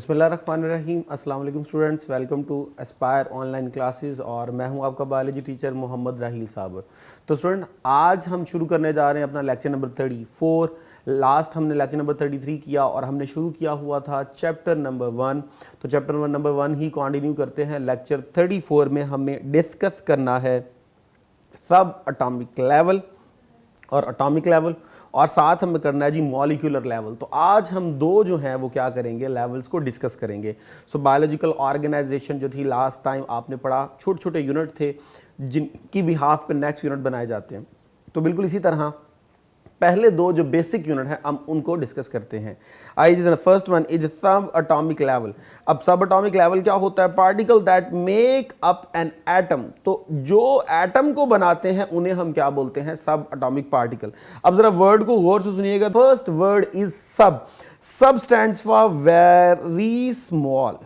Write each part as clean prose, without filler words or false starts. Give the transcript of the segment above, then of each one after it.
बिस्मिल्लाहिर्रहमानिर्रहीम। अस्सलाम वालेकुम students, welcome to aspire online classes और मैं हूं आपका बायोलॉजी टीचर मोहम्मद राहील साहब। तो स्टूडेंट, आज हम शुरू करने जा रहे हैं अपना लेक्चर नंबर 34। लास्ट हमने लेक्चर नंबर 33 किया और हमने शुरू किया हुआ था चैप्टर नंबर 1। तो चैप्टर नंबर 1 ही कंटिन्यू करते हैं। लेक्चर 34 में हमें डिस्कस करना है सब एटॉमिक लेवल और एटॉमिक लेवल, और साथ हमें करना है जी मॉलिक्यूलर लेवल। तो आज हम दो जो हैं वो क्या करेंगे, लेवल्स को डिस्कस करेंगे। सो बायोलॉजिकल ऑर्गेनाइजेशन जो थी लास्ट टाइम आपने पढ़ा, छोटे छोटे यूनिट थे जिनकी बिहाफ पे नेक्स्ट यूनिट बनाए जाते हैं। तो बिल्कुल इसी तरह पहले दो जो बेसिक यूनिट है हम उनको डिस्कस करते हैं। आइए, फर्स्ट वन इज सब एटॉमिक लेवल। अब सब एटॉमिक लेवल क्या होता है? Particle that make up an atom. तो जो एटम को बनाते हैं उन्हें हम क्या बोलते हैं? सब एटॉमिक पार्टिकल। अब जरा वर्ड को गौर से सुनिएगा। फर्स्ट वर्ड इज सब। सब stands for very small,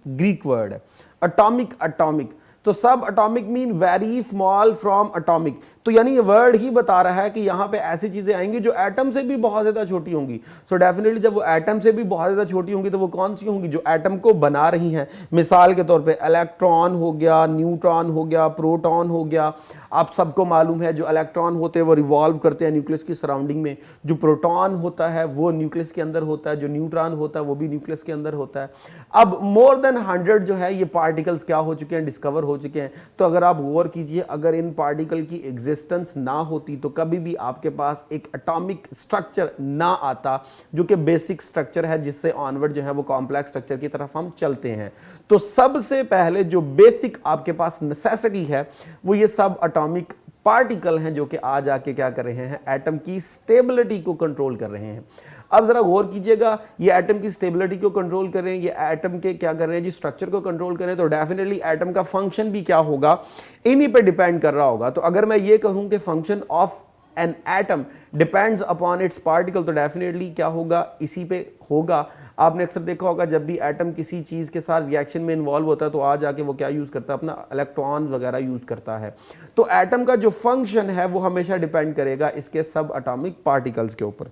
Greek word है। एटॉमिक, एटॉमिक, तो सब atomic mean very small from atomic. तो यानी ये वर्ड ही बता रहा है कि यहां पे ऐसी चीजें आएंगी जो एटम से भी बहुत ज्यादा छोटी होंगी। सो डेफिनेटली जब वो एटम से भी बहुत ज्यादा छोटी होंगी तो वो कौन सी होंगी? जो एटम को बना रही हैं। मिसाल के तौर पे इलेक्ट्रॉन हो गया, न्यूट्रॉन हो गया, प्रोटॉन हो गया। आप सबको मालूम है जो इलेक्ट्रॉन होते हैं वो रिवॉल्व करते हैं न्यूक्लियस की सराउंडिंग में। जो प्रोटॉन होता है वो न्यूक्लियस के अंदर होता है, जो न्यूट्रॉन होता है वो भी न्यूक्लियस के अंदर होता है। अब मोर देन 100 जो है ये पार्टिकल्स क्या हो चुके हैं? डिस्कवर हो चुके हैं। तो अगर आप गौर कीजिए, अगर इन पार्टिकल की एग्जिस्टेंस ना होती तो कभी भी आपके पास एक एटॉमिक स्ट्रक्चर ना आता, जो कि बेसिक स्ट्रक्चर है जिससे ऑनवर्ड जो है वो कॉम्प्लेक्स स्ट्रक्चर की तरफ हम चलते हैं। तो सबसे पहले जो बेसिक आपके पास नेसेसिटी है वो ये सब एटॉमिक पार्टिकल हैं जो कि आज आके क्या कर रहे हैं? एटम की स्टेबिलिटी को कंट्रोल कर रहे हैं। अब जरा गौर कीजिएगा, ये एटम की स्टेबिलिटी को कंट्रोल कर रहे हैं, ये एटम के क्या कर रहे हैं जी? स्ट्रक्चर को कंट्रोल कर रहे हैं। तो डेफिनेटली एटम का फंक्शन भी क्या होगा? इन्हीं पे डिपेंड कर रहा होगा। तो अगर मैं ये कहूं कि function of an atom depends upon its particle, तो डेफिनेटली क्या होगा? इसी पे होगा। आपने अक्सर देखा होगा जब भी एटम किसी चीज के साथ रिएक्शन में इन्वॉल्व होता है तो आ जाके वो क्या यूज करता है? अपना इलेक्ट्रॉन वगैरह यूज करता है। तो एटम का जो फंक्शन है वो हमेशा डिपेंड करेगा इसके सब एटॉमिक पार्टिकल्स के ऊपर।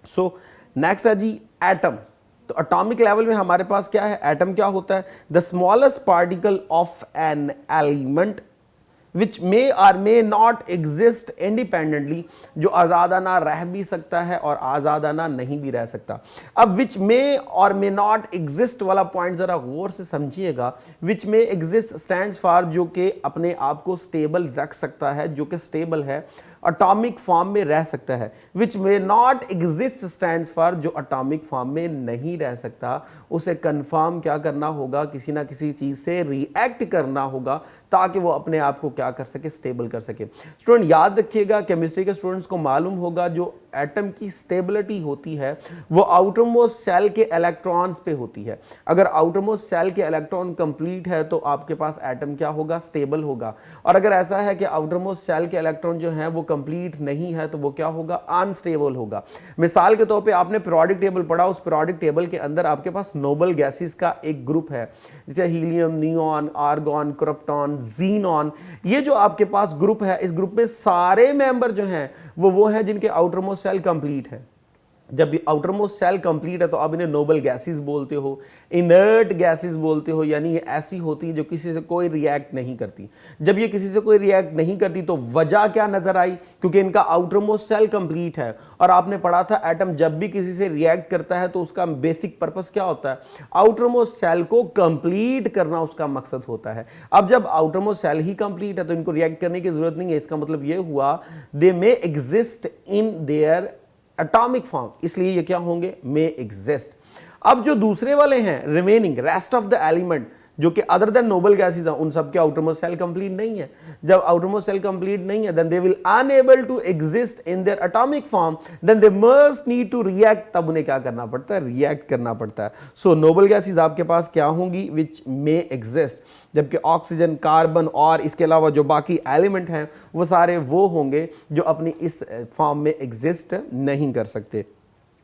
सो नेक्स्ट है जी एटम। तो एटॉमिक लेवल में हमारे पास क्या है? एटम क्या होता है? The smallest particle of an element which may or may not exist independently, जो आज़ादाना रह भी सकता है और आज़ादाना नहीं भी रह सकता। अब which may or may not exist वाला पॉइंट जरा गौर से समझिएगा। which may exist stands for जो कि अपने आप को स्टेबल रख सकता है, जो कि स्टेबल है, एटॉमिक फॉर्म में रह सकता है। which may not exist stands for जो एटॉमिक फॉर्म में नहीं रह सकता, उसे कंफर्म क्या करना होगा? किसी ना किसी चीज से रिएक्ट करना होगा ताकि वो अपने आप को क्या कर सके? स्टेबल कर सके। स्टूडेंट याद रखिएगा, केमिस्ट्री के स्टूडेंट्स को मालूम होगा जो एटम की स्टेबिलिटी होती है वो आउटर मोस्ट सेल के इलेक्ट्रॉन्स पे होती है। अगर आउटर मोस्ट सेल के इलेक्ट्रॉन कंप्लीट है तो आपके पास एटम क्या होगा? स्टेबल होगा। और अगर ऐसा है कि आउटर मोस्ट सेल के इलेक्ट्रॉन जो है वो कंप्लीट नहीं है तो वो क्या होगा? अनस्टेबल होगा। मिसाल के तौर पे आपने पीरियोडिक टेबल पढ़ा, उस पीरियोडिक टेबल के अंदर आपके पास नोबल गैसेस का एक ग्रुप है, जैसे helium, neon, argon, krypton, xenon. ये जो आपके पास ग्रुप है, इस ग्रुप में सारे मेंबर जो हैं वो हैं जिनके आउटर मोस्ट सेल कंप्लीट है। जब भी आउटर मोस्ट सेल कंप्लीट है तो आप इन्हें नोबल गैसेस बोलते हो, इनर्ट गैसेस बोलते हो, यानी ये ऐसी होती हैं जो किसी से कोई रिएक्ट नहीं करती। जब ये किसी से कोई रिएक्ट नहीं करती तो वजह क्या नजर आई? क्योंकि इनका आउटर मोस्ट सेल कंप्लीट है। और आपने पढ़ा था एटम जब भी किसी से रिएक्ट करता है तो उसका बेसिक पर्पस क्या होता है? आउटर मोस्ट सेल को कंप्लीट करना उसका मकसद होता है। अब जब आउटर मोस्ट सेल ही कंप्लीट है तो इनको रिएक्ट करने की जरूरत नहीं है। इसका मतलब ये हुआ they may exist in their atomic form, इसलिए ये क्या होंगे? May exist. अब जो दूसरे वाले हैं remaining rest of the element जो कि अदर देन नोबल गैसेस हैं, उन सब के आउटर मोस्ट सेल कंप्लीट नहीं है। जब आउटर मोस्ट सेल कंप्लीट नहीं है then they will unable to exist in their atomic form, then they must need to react. तब उन्हें क्या करना पड़ता है? रिएक्ट करना पड़ता है। सो नोबल गैसेस आपके पास क्या होंगी? विच मे एग्जिस्ट। जबकि ऑक्सीजन, कार्बन और इसके अलावा जो बाकी एलिमेंट हैं वो सारे वो होंगे जो अपनी इस फॉर्म में एग्जिस्ट नहीं कर सकते।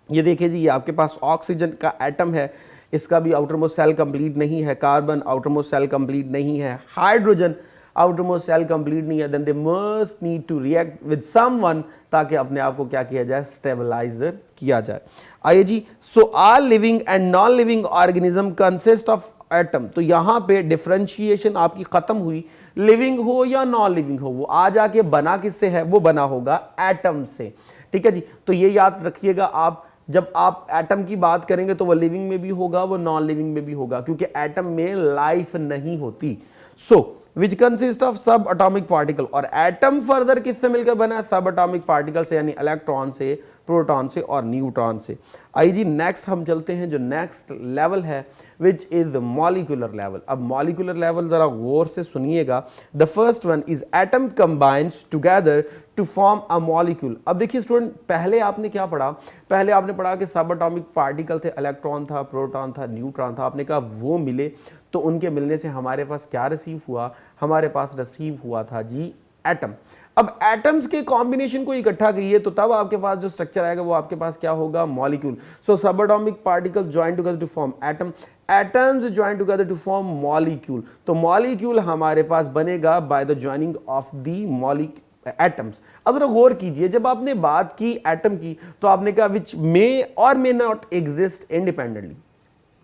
ये देखिए जी, ये आपके पास ऑक्सीजन का एटम है, इसका भी आउटर मोस्ट सेल कंप्लीट नहीं है। Carbon outermost shell complete नहीं है। Hydrogen outermost shell complete नहीं है, then they must need to react with someone ताकि अपने आप को क्या किया जाए, स्टेबलाइज किया जाए। आइए जी, so all living and non living organism consist of atom. तो यहां पे डिफरेंशिएशन आपकी खत्म हुई, लिविंग हो या नॉन लिविंग हो, वो आ जाके बना किससे है, वो बना होगा एटम से। ठीक है जी, तो ये याद रखिएगा आप, जब आप एटम की बात करेंगे तो वो लिविंग में भी होगा, वो नॉन लिविंग में भी होगा, क्योंकि एटम में लाइफ नहीं होती। सो विच कंसिस्ट ऑफ सब एटॉमिक पार्टिकल, और एटम फर्दर किससे मिलकर बना है, सब एटॉमिक पार्टिकल से, यानी इलेक्ट्रॉन से, प्रोटॉन से और न्यूट्रॉन से। आइए जी, नेक्स्ट हम चलते हैं, जो नेक्स्ट लेवल है विच इज मॉलिक्यूलर लेवल। अब मॉलिक्यूलर लेवल जरा गौर से सुनिएगा। The first one is atom combines together to form a molecule. अब देखिए स्टूडेंट, पहले आपने क्या पढ़ा, पहले आपने पढ़ा कि सब एटॉमिक पार्टिकल थे, इलेक्ट्रॉन था, प्रोटॉन था, न्यूट्रॉन था। आपने कहा वो मिले, तो उनके मिलने से हमारे पास क्या रिसीव हुआ, हमारे पास रिसीव हुआ था जी एटम। अब एटम्स के कॉम्बिनेशन को इकट्ठा करिए तो तब आपके पास जो स्ट्रक्चर आएगा वो आपके पास क्या होगा, molecule. So subatomic particle join together to form atom, atoms join together to form molecule. तो मॉलिक्यूल हमारे पास बनेगा by the joining of the atoms. अब जरा गौर कीजिए, जब आपने बात की एटम की तो आपने कहा विच मे और मे नॉट एग्जिस्ट इंडिपेंडेंटली।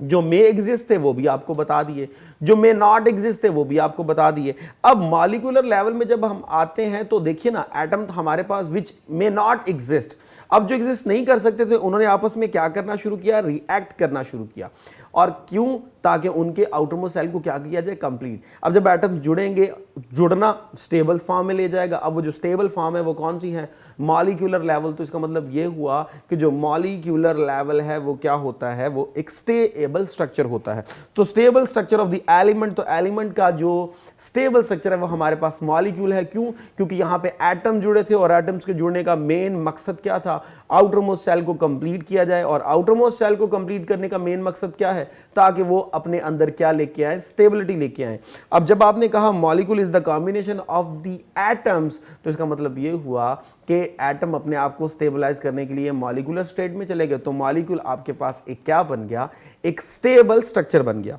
जो मे एग्जिस्ट थे वो भी आपको बता दिए, जो मे नॉट एग्जिस्ट थे वो भी आपको बता दिए। अब मॉलिक्यूलर लेवल में जब हम आते हैं तो देखिए ना, एटम हमारे पास विच मे नॉट एग्जिस्ट, अब जो एग्जिस्ट नहीं कर सकते थे उन्होंने आपस में क्या करना शुरू किया, रिएक्ट करना शुरू किया। और क्यों, ताकि उनके आउटरमोस्ट सेल को क्या किया जाए, कंप्लीट। अब जब एटम्स जुड़ेंगे, जुड़ना स्टेबल फॉर्म में ले जाएगा। अब वो जो स्टेबल फॉर्म है वो कौन सी है, मॉलिक्यूलर लेवल। तो इसका मतलब ये हुआ कि जो मॉलिक्यूलर लेवल है वो क्या होता है, वो एक स्टेबल स्ट्रक्चर होता है। तो stable structure of the element, तो एलिमेंट का जो स्टेबल स्ट्रक्चर है वो हमारे पास मॉलिक्यूल है। क्यों, क्योंकि यहां पे एटम जुड़े थे और एटम्स के जुड़ने का मेन मकसद क्या था, आउटरमोस्ट सेल को कंप्लीट किया जाए। और आउटरमोस्ट सेल को कंप्लीट करने का मेन मकसद क्या है, ताकि वो अपने अंदर क्या लेके आए, स्टेबिलिटी लेके आए। अब जब आपने कहा molecule is the combination of the atoms, तो इसका मतलब ये हुआ कि एटम अपने आप को स्टेबलाइज करने के लिए मॉलिक्यूलर स्टेट में चले गए। तो मॉलिक्यूल आपके पास एक क्या बन गया, एक स्टेबल स्ट्रक्चर बन गया।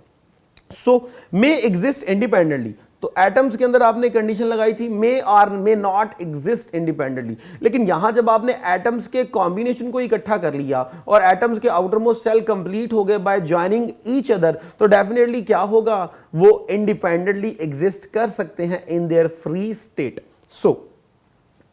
सो मे एग्जिस्ट इंडिपेंडेंटली, तो एटम्स के अंदर आपने कंडीशन लगाई थी मे और मे नॉट एग्जिस्ट इंडिपेंडेंटली। लेकिन यहां जब आपने एटम्स के कॉम्बिनेशन को इकट्ठा कर लिया और एटम्स के आउटरमोस्ट सेल कंप्लीट हो गए बाय ज्वाइनिंग ईच अदर, तो डेफिनेटली क्या होगा, वो इंडिपेंडेंटली एग्जिस्ट कर सकते हैं in their free state. So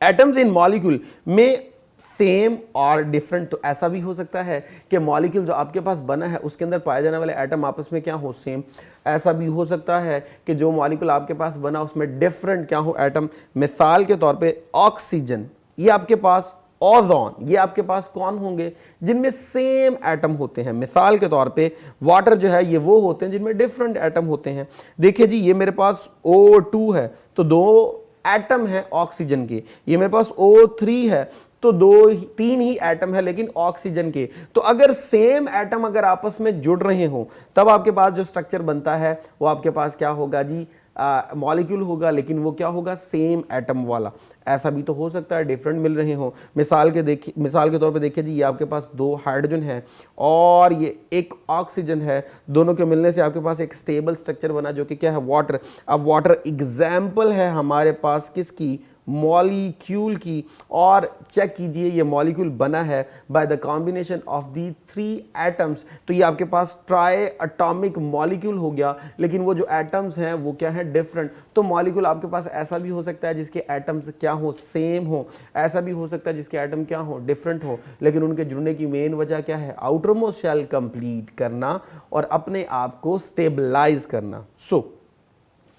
atoms in molecule में सेम और डिफरेंट, तो ऐसा भी हो सकता है कि मॉलिक्यूल जो आपके पास बना है उसके अंदर पाए जाने वाले एटम आपस में क्या हो, सेम। ऐसा भी हो सकता है कि जो मॉलिक्यूल आपके पास बना उसमें डिफरेंट क्या हो, एटम। मिसाल के तौर पे ऑक्सीजन, ये आपके पास, ओजोन, ये आपके पास कौन होंगे, जिनमें सेम एटम होते हैं। मिसाल के तौर पे वाटर जो है ये वो होते हैं जिनमें डिफरेंट एटम होते हैं। देखिए जी, ये मेरे पास O2 है तो 2 एटम है ऑक्सीजन के, ये मेरे पास O3 है तो 3 ही एटम है लेकिन ऑक्सीजन के। तो अगर सेम एटम अगर आपस में जुड़ रहे हो तब आपके पास जो स्ट्रक्चर बनता है वो आपके पास क्या होगा जी, मॉलिक्यूल होगा, लेकिन वो क्या होगा, सेम एटम वाला। ऐसा भी तो हो सकता है डिफरेंट मिल रहे हो। मिसाल के तौर पे देखिए जी, ये आपके पास 2 हाइड्रोजन है और ये एक ऑक्सीजन है, दोनों के मिलने से आपके पास एक स्टेबल स्ट्रक्चर बना जो कि क्या है, वाटर। अब वाटर एग्जाम्पल है हमारे पास किसकी, मॉलिक्यूल की। और चेक कीजिए ये मॉलिक्यूल बना है by the combination of the 3 atoms. तो ये आपके पास ट्राई एटॉमिक मॉलिक्यूल हो गया, लेकिन वो जो एटम्स हैं वो क्या है, डिफरेंट। तो मॉलिक्यूल आपके पास ऐसा भी हो सकता है जिसके एटम्स क्या हो, सेम हो, ऐसा भी हो सकता है जिसके एटम क्या हो, डिफरेंट हो, लेकिन उनके जुड़ने की मेन वजह क्या है, आउटरमोस्ट शेल कंप्लीट करना और अपने आप को स्टेबलाइज करना। सो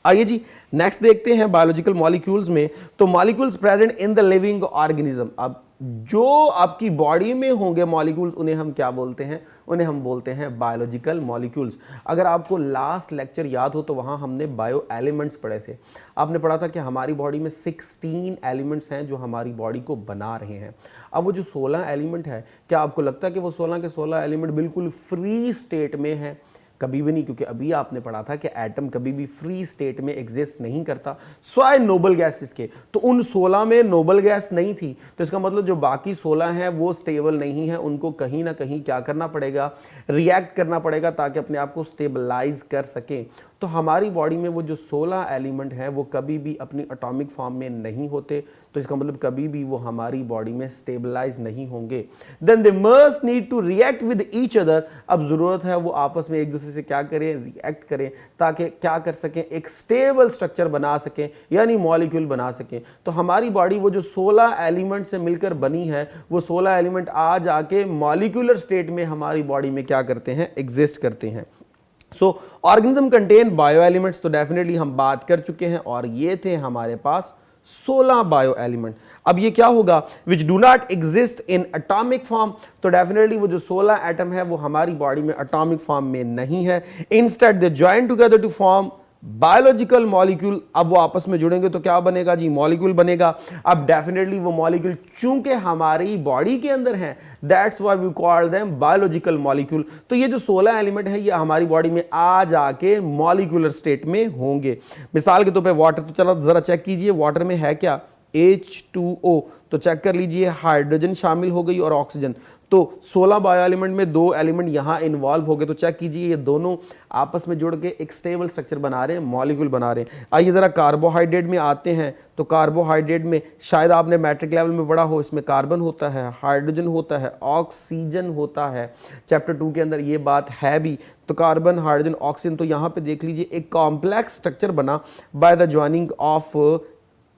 आइए जी, नेक्स्ट देखते हैं बायोलॉजिकल मॉलिक्यूल्स में। तो molecules present in the living organism, अब जो आपकी बॉडी में होंगे मॉलिक्यूल्स उन्हें हम क्या बोलते हैं, उन्हें हम बोलते हैं बायोलॉजिकल मॉलिक्यूल्स। अगर आपको लास्ट लेक्चर याद हो तो वहां हमने बायो एलिमेंट्स पढ़े थे। आपने पढ़ा था कि हमारी बॉडी में 16 एलिमेंट्स हैं जो हमारी बॉडी को बना रहे हैं। अब वो जो 16 एलिमेंट है, क्या आपको लगता है कि वो 16 के 16 एलिमेंट बिल्कुल फ्री स्टेट में है? कभी भी नहीं, क्योंकि अभी आपने पढ़ा था कि एटम कभी भी फ्री स्टेट में एग्जिस्ट नहीं करता, स्वाय नोबल गैसेस के। तो उन 16 में नोबल गैस नहीं थी, तो इसका मतलब जो बाकी 16 हैं वो स्टेबल नहीं है, उनको कहीं ना कहीं क्या करना पड़ेगा, रिएक्ट करना पड़ेगा ताकि अपने आप को स्टेबलाइज कर सकें। तो हमारी बॉडी में वो जो 16 एलिमेंट हैं वो कभी भी अपनी एटॉमिक फॉर्म में नहीं होते, तो इसका मतलब कभी भी वो हमारी बॉडी में स्टेबलाइज नहीं होंगे। Then they must need to react with each other. अब जरूरत है वो आपस में एक दूसरे से क्या करें, रिएक्ट करें, ताकि क्या कर सकें, एक स्टेबल स्ट्रक्चर बना सकें, यानी मॉलिक्यूल बना सकें। तो हमारी बॉडी वो जो 16 एलिमेंट से मिलकर बनी है, वो 16 एलिमेंट आज आके मॉलिक्यूलर स्टेट में हमारी बॉडी में क्या करते हैं, एग्जिस्ट करते हैं। सो ऑर्गेनिज्म कंटेन बायो एलिमेंट्स, तो डेफिनेटली हम बात कर चुके हैं, और ये थे हमारे पास 16 बायो एलिमेंट। अब ये क्या होगा, which do not exist in atomic form, तो डेफिनेटली वो जो 16 एटम है वो हमारी बॉडी में एटॉमिक फॉर्म में नहीं है। Instead they join together to form biological molecule. अब वो आपस में जुड़ेंगे तो क्या बनेगा जी, मॉलिक्यूल बनेगा। अब डेफिनेटली वो मॉलिक्यूल चूंकि हमारी बॉडी के अंदर हैं, that's why we call them biological molecule. तो ये जो 16 एलिमेंट है ये हमारी बॉडी में आ जाके मॉलिक्यूलर स्टेट में होंगे। मिसाल के तौर पे वाटर, तो चलो जरा चेक कीजिए वाटर में है क्या, H2O, तो चेक कर लीजिए, हाइड्रोजन शामिल हो गई और ऑक्सीजन। तो 16 बायो एलिमेंट में 2 एलिमेंट यहां इन्वॉल्व हो गए, तो चेक कीजिए ये दोनों आपस में जुड़ के एक स्टेबल स्ट्रक्चर बना रहे हैं, मॉलिक्यूल बना रहे हैं। आइए जरा कार्बोहाइड्रेट में आते हैं, तो कार्बोहाइड्रेट में शायद आपने मैट्रिक लेवल में पढ़ा हो, इसमें कार्बन होता है, हाइड्रोजन होता है, ऑक्सीजन होता है। चैप्टर 2 के अंदर ये बात है भी। तो कार्बन, हाइड्रोजन, ऑक्सीजन, तो यहाँ पे देख लीजिए एक कॉम्प्लेक्स स्ट्रक्चर बना bye the joining of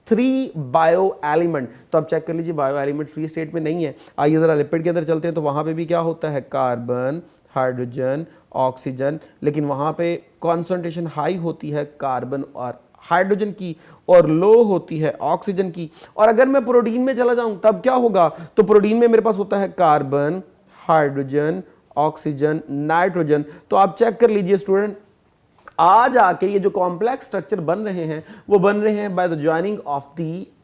3 bio element. तो आप चेक कर लीजिए बायो एलिमेंट फ्री स्टेट में नहीं है। आइए जरा लिपिड के अंदर चलते हैं, तो वहां पे भी क्या होता है, कार्बन, हाइड्रोजन, ऑक्सीजन, लेकिन वहां पे कॉन्सेंट्रेशन हाई होती है कार्बन और हाइड्रोजन की और लो होती है ऑक्सीजन की। और अगर मैं प्रोटीन में चला जाऊं तब क्या होगा, तो प्रोटीन में मेरे पास होता है कार्बन, हाइड्रोजन, ऑक्सीजन, नाइट्रोजन। तो आप चेक कर लीजिए स्टूडेंट, आज आके ये जो कॉम्प्लेक्स स्ट्रक्चर बन रहे हैं वो बन रहे हैं by the joining of the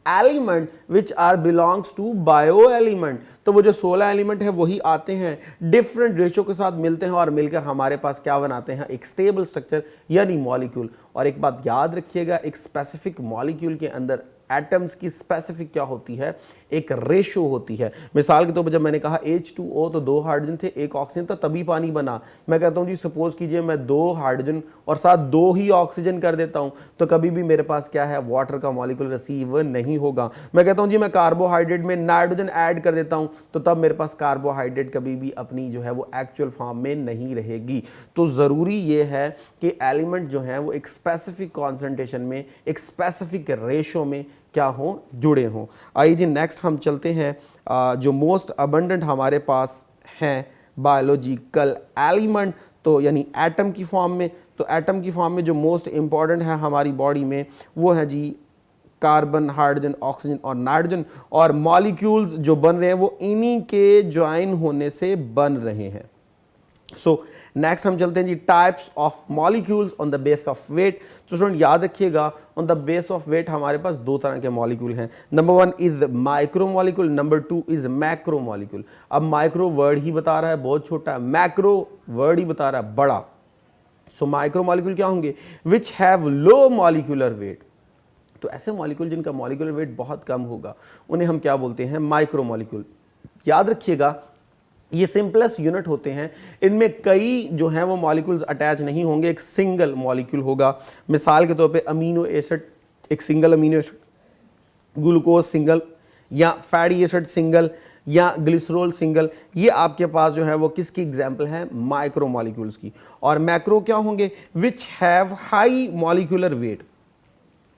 element which are belongs to bio element. तो वो जो 16 एलिमेंट है वही आते हैं, डिफरेंट रेशो के साथ मिलते हैं और मिलकर हमारे पास क्या बनाते हैं, एक स्टेबल स्ट्रक्चर यानी मॉलिक्यूल। और एक बात याद रखिएगा, एक स्पेसिफिक मॉलिक्यूल के अंदर एटम्स की स्पेसिफिक क्या होती है, एक रेशो होती है। मिसाल के तौर पर जब मैंने कहा H2O, तो 2 हाइड्रोजन थे, 1 ऑक्सीजन था, तभी पानी बना। मैं कहता हूं जी सपोज कीजिए मैं 2 हाइड्रोजन और साथ 2 ही ऑक्सीजन कर देता हूं, तो कभी भी मेरे पास क्या है, वाटर का मॉलिक्यूल रिसीव नहीं होगा। मैं कहता हूं जी मैं कार्बोहाइड्रेट में नाइट्रोजन ऐड कर देता हूं, तो तब मेरे पास कार्बोहाइड्रेट कभी भी अपनी जो है वो एक्चुअल फॉर्म में नहीं रहेगी। तो जरूरी ये है कि एलिमेंट जो है वो एक स्पेसिफिक कॉन्सेंट्रेशन में, एक स्पेसिफिक रेशो में क्या हो, जुड़े हों। आइए जी नेक्स्ट हम चलते हैं जो मोस्ट अबंडेंट हमारे पास हैं बायोलॉजिकल एलिमेंट, तो यानी एटम की फॉर्म में। तो एटम की फॉर्म में जो मोस्ट इंपॉर्टेंट है हमारी बॉडी में वो है जी कार्बन, हाइड्रोजन, ऑक्सीजन और नाइट्रोजन। और मॉलिक्यूल्स जो बन रहे हैं वो इन्हीं के ज्वाइन होने से बन रहे हैं। सो नेक्स्ट हम चलते हैं जी types of molecules on the base of weight. तो स्टूडेंट याद रखिएगा, on the base of weight हमारे पास 2 तरह के मॉलिक्यूल हैं। Number 1 is micro molecule, number 2 is macro molecule. अब माइक्रो वर्ड ही बता रहा है बहुत छोटा है, मैक्रो वर्ड ही बता रहा है बड़ा। सो माइक्रो मॉलिक्यूल क्या होंगे, which have low molecular weight. तो ऐसे मॉलिक्यूल जिनका मॉलिक्यूलर वेट बहुत कम होगा उन्हें हम क्या बोलते हैं, माइक्रो मॉलिक्यूल। याद रखिएगा ये सिंपलेस्ट यूनिट होते हैं, इनमें कई जो हैं वो मॉलिक्यूल्स अटैच नहीं होंगे, एक सिंगल मॉलिक्यूल होगा। मिसाल के तौर पे अमीनो एसिड, एक single amino acid, glucose single, या फैटी एसिड सिंगल, या ग्लिसरॉल सिंगल। ये आपके पास जो है वो किसकी एग्जांपल है, माइक्रो मॉलिक्यूल्स की। और मैक्रो क्या होंगे, which have high molecular weight.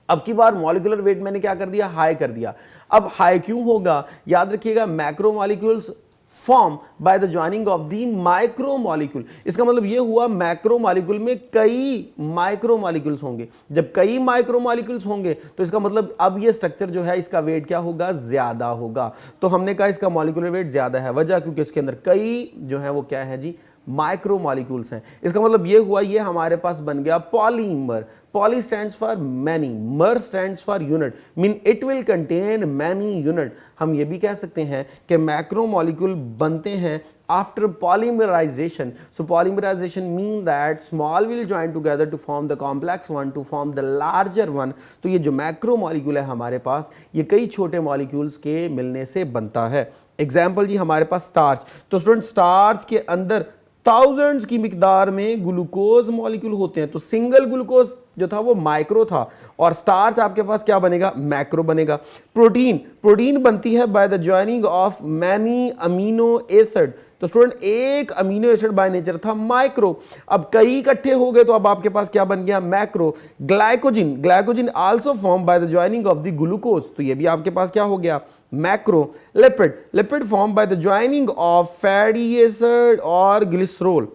अब की बार मॉलिक्यूलर वेट मैंने क्या कर दिया, हाई कर दिया। अब हाई क्यों होगा, याद रखिएगा macro molecules form by the joining of the micro molecule. इसका मतलब यह हुआ मैक्रो मॉलिक्यूल में कई माइक्रो मॉलिक्यूल्स होंगे। जब कई माइक्रो मॉलिक्यूल्स होंगे तो इसका मतलब अब ये स्ट्रक्चर जो है इसका वेट क्या होगा, ज्यादा होगा। तो हमने कहा इसका मॉलिक्यूलर वेट ज्यादा है, वजह क्योंकि इसके अंदर कई जो है वो क्या है जी, माइक्रो मॉलिक्यूल्स हैं। इसका मतलब ये हुआ, ये हमारे पास बन गया polymer. Poly stands for many, mer stands for unit, mean it will contain many unit. हम ये भी कह सकते हैं कि मैक्रो मॉलिक्यूल बनते हैं after polymerisation. So polymerisation mean that small will join together to form the complex one to form the larger one. तो ये जो मैक्रो मॉलिक्यूल है हमारे पास, ये कई छोटे मॉलिक्यूल्स के मिलने से बनता है। एग्जाम्पल जी हमारे पास स्टार्च। तो स्टूडेंट स्टार्च के अंदर थाउजेंड्स की मिकदार में ग्लूकोज मॉलिक्यूल होते हैं। तो सिंगल ग्लूकोज जो था वो माइक्रो था, और स्टार्च आपके पास क्या बनेगा, मैक्रो बनेगा। प्रोटीन, प्रोटीन बनती है bye the joining of many amino acid. तो स्टूडेंट एक अमीनो एसिड बाय नेचर था माइक्रो, अब कई इकट्ठे हो गए तो अब आपके पास क्या बन गया, macro. Glycogen, glycogen also form by the joining of the glucose, तो ये भी आपके पास क्या हो गया, macro. Lipid, lipid form by the joining of fatty acid और ग्लिसरॉल।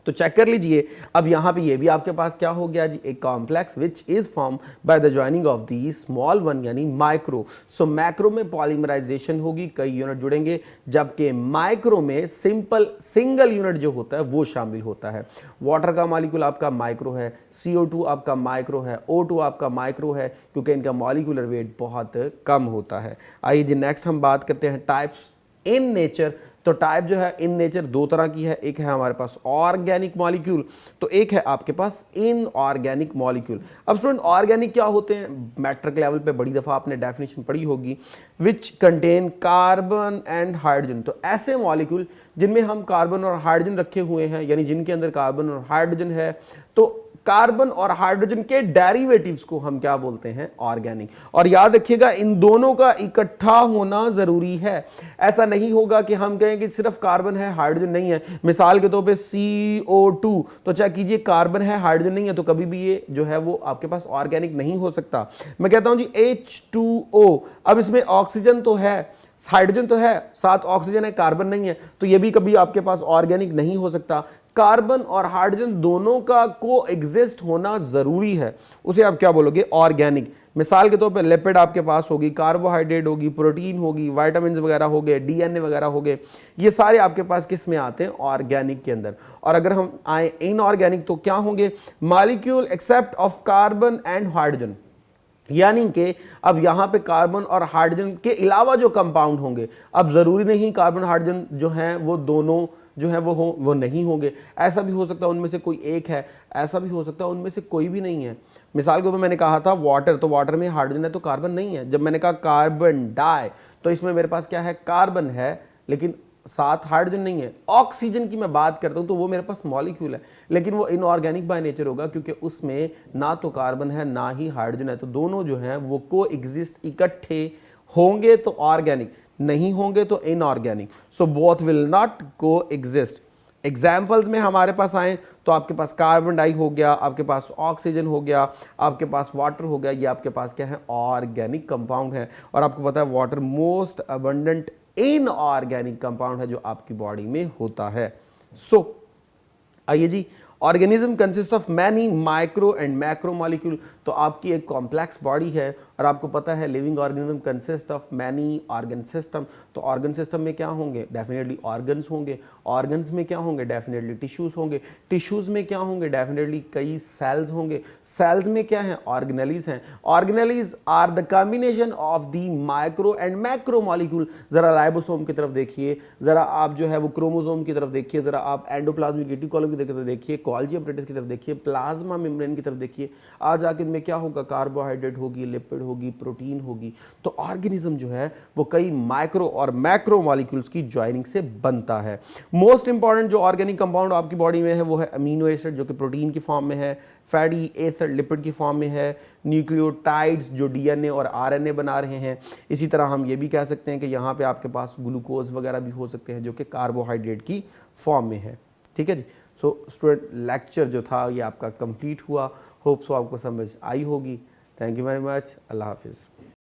तो चेक कर लीजिए, अब यहां पे ये भी आपके पास क्या हो गया जी, एक complex which is form by the joining of the small one यानी माइक्रो। सो मैक्रो में पॉलीमराइजेशन होगी, कई यूनिट जुड़ेंगे, जबकि माइक्रो में सिंपल सिंगल यूनिट जो होता है वो शामिल होता है। वाटर का मॉलिक्यूल आपका माइक्रो है, CO2 आपका माइक्रो है, O2 आपका माइक्रो है, क्योंकि इनका मॉलिक्यूलर वेट बहुत कम होता है। आइए जी नेक्स्ट हम बात करते हैं टाइप्स इन नेचर। तो टाइप जो है इन नेचर दो तरह की है, एक है हमारे पास ऑर्गेनिक मॉलिक्यूल, तो एक है आपके पास इनऑर्गेनिक मॉलिक्यूल। अब स्टूडेंट ऑर्गेनिक क्या होते हैं, मैट्रिक लेवल पे बड़ी दफा आपने डेफिनेशन पढ़ी होगी, which contain carbon and hydrogen. तो ऐसे मॉलिक्यूल जिनमें हम कार्बन और हाइड्रोजन रखे हुए हैं, यानी जिनके अंदर कार्बन और हाइड्रोजन है, तो कार्बन और हाइड्रोजन के डेरिवेटिव्स को हम क्या बोलते हैं, ऑर्गेनिक। और याद रखिएगा इन दोनों का इकट्ठा होना जरूरी है। ऐसा नहीं होगा कि हम कहें कि सिर्फ कार्बन है हाइड्रोजन नहीं है। मिसाल के तौर पे CO2, तो चेक कीजिए कार्बन है हाइड्रोजन नहीं है, तो कभी भी ये जो है वो आपके पास ऑर्गेनिक नहीं हो सकता। मैं कहता हूं जी H2O, अब इसमें ऑक्सीजन तो है, हाइड्रोजन तो है, साथ ऑक्सीजन है, कार्बन नहीं है, तो ये भी कभी आपके पास ऑर्गेनिक नहीं हो सकता। कार्बन और हाइड्रोजन दोनों का को एग्जिस्ट होना जरूरी है, उसे आप क्या बोलोगे, ऑर्गेनिक। मिसाल के तौर पे लिपिड आपके पास होगी, कार्बोहाइड्रेट होगी, प्रोटीन होगी, विटामिन वगैरह हो गए, DNA वगैरह हो गए, ये सारे आपके पास किस में आते हैं, ऑर्गेनिक के अंदर। और अगर हम आए इनऑर्गेनिक तो क्या होंगे, molecule except of carbon and hydrogen, यानी कि अब यहां पे कार्बन और हाइड्रोजन के अलावा जो कंपाउंड होंगे, अब जरूरी नहीं कार्बन हाइड्रोजन जो है वो दोनों जो है वो नहीं होंगे, ऐसा भी हो सकता है उनमें से कोई एक है, ऐसा भी हो सकता है उनमें से कोई भी नहीं है। मिसाल के ऊपर मैंने कहा था वाटर, तो वाटर में हाइड्रोजन है तो कार्बन नहीं है। जब मैंने कहा कार्बन डाई, तो इसमें मेरे पास क्या है, कार्बन है लेकिन साथ हाइड्रोजन नहीं है। ऑक्सीजन की मैं बात करता हूं तो वो मेरे पास मॉलिक्यूल है, लेकिन वो इनऑर्गेनिक बाय नेचर होगा, क्योंकि उसमें ना तो कार्बन है ना ही हाइड्रोजन है, तो दोनों जो हैं वो को एग्जिस्ट, इकट्ठे होंगे तो ऑर्गेनिक, नहीं होंगे तो inorganic. So both will not को एग्जिस्ट। एग्जाम्पल्स में हमारे पास आए तो आपके पास कार्बन डाई हो गया, आपके पास ऑक्सीजन हो गया, आपके पास वाटर हो गया, ये आपके पास क्या है, ऑर्गेनिक कंपाउंड है। और आपको पता है water most abundant inorganic compound है जो आपकी बॉडी में होता है। सो आइए जी, organism consist of many micro and macro molecule. तो आपकी एक कॉम्प्लेक्स बॉडी है, और आपको पता है living organism consist of many organ system. तो ऑर्गन सिस्टम में क्या होंगे, डेफिनेटली ऑर्गन्स होंगे। ऑर्गन्स में क्या होंगे, डेफिनेटली टिश्यूज होंगे। टिश्यूज में क्या होंगे, डेफिनेटली कई सेल्स होंगे। सेल्स में क्या है, ऑर्गेनेलीज हैं। Organelles are the combination of the micro and macro molecule. जरा राइबोसोम की तरफ देखिए, जरा आप जो है वो क्रोमोसोम की तरफ देखिए, जरा आप एंडोप्लाज्मिक रेटिकुलम की तरफ देखिए, गोल्गी अपरेटस की तरफ देखिए, प्लाज्मा मेम्ब्रेन की तरफ देखिए। आज आखिर में क्या होगा, कार्बोहाइड्रेट होगी, लिपिड होगी, प्रोटीन होगी। तो ऑर्गेनिज्म जो है वो कई माइक्रो और मैक्रो मॉलिक्यूल्स की ज्वाइनिंग से बनता है। मोस्ट इंपॉर्टेंट जो ऑर्गेनिक कंपाउंड आपकी बॉडी में है वो है अमीनो एसिड, जो कि प्रोटीन की फॉर्म में है, फैटी एसिड लिपिड की फॉर्म में है, न्यूक्लियोटाइड्स जो DNA और RNA बना रहे हैं। इसी तरह हम ये भी कह सकते हैं कि यहाँ पे आपके पास ग्लूकोज वगैरह भी हो सकते हैं जो कि कार्बोहाइड्रेट की फॉर्म में है। ठीक है जी। सो स्टूडेंट लेक्चर जो था ये आपका कंप्लीट हुआ। होप सो आपको समझ आई होगी। Thank you very much. अल्लाह हाफिज़।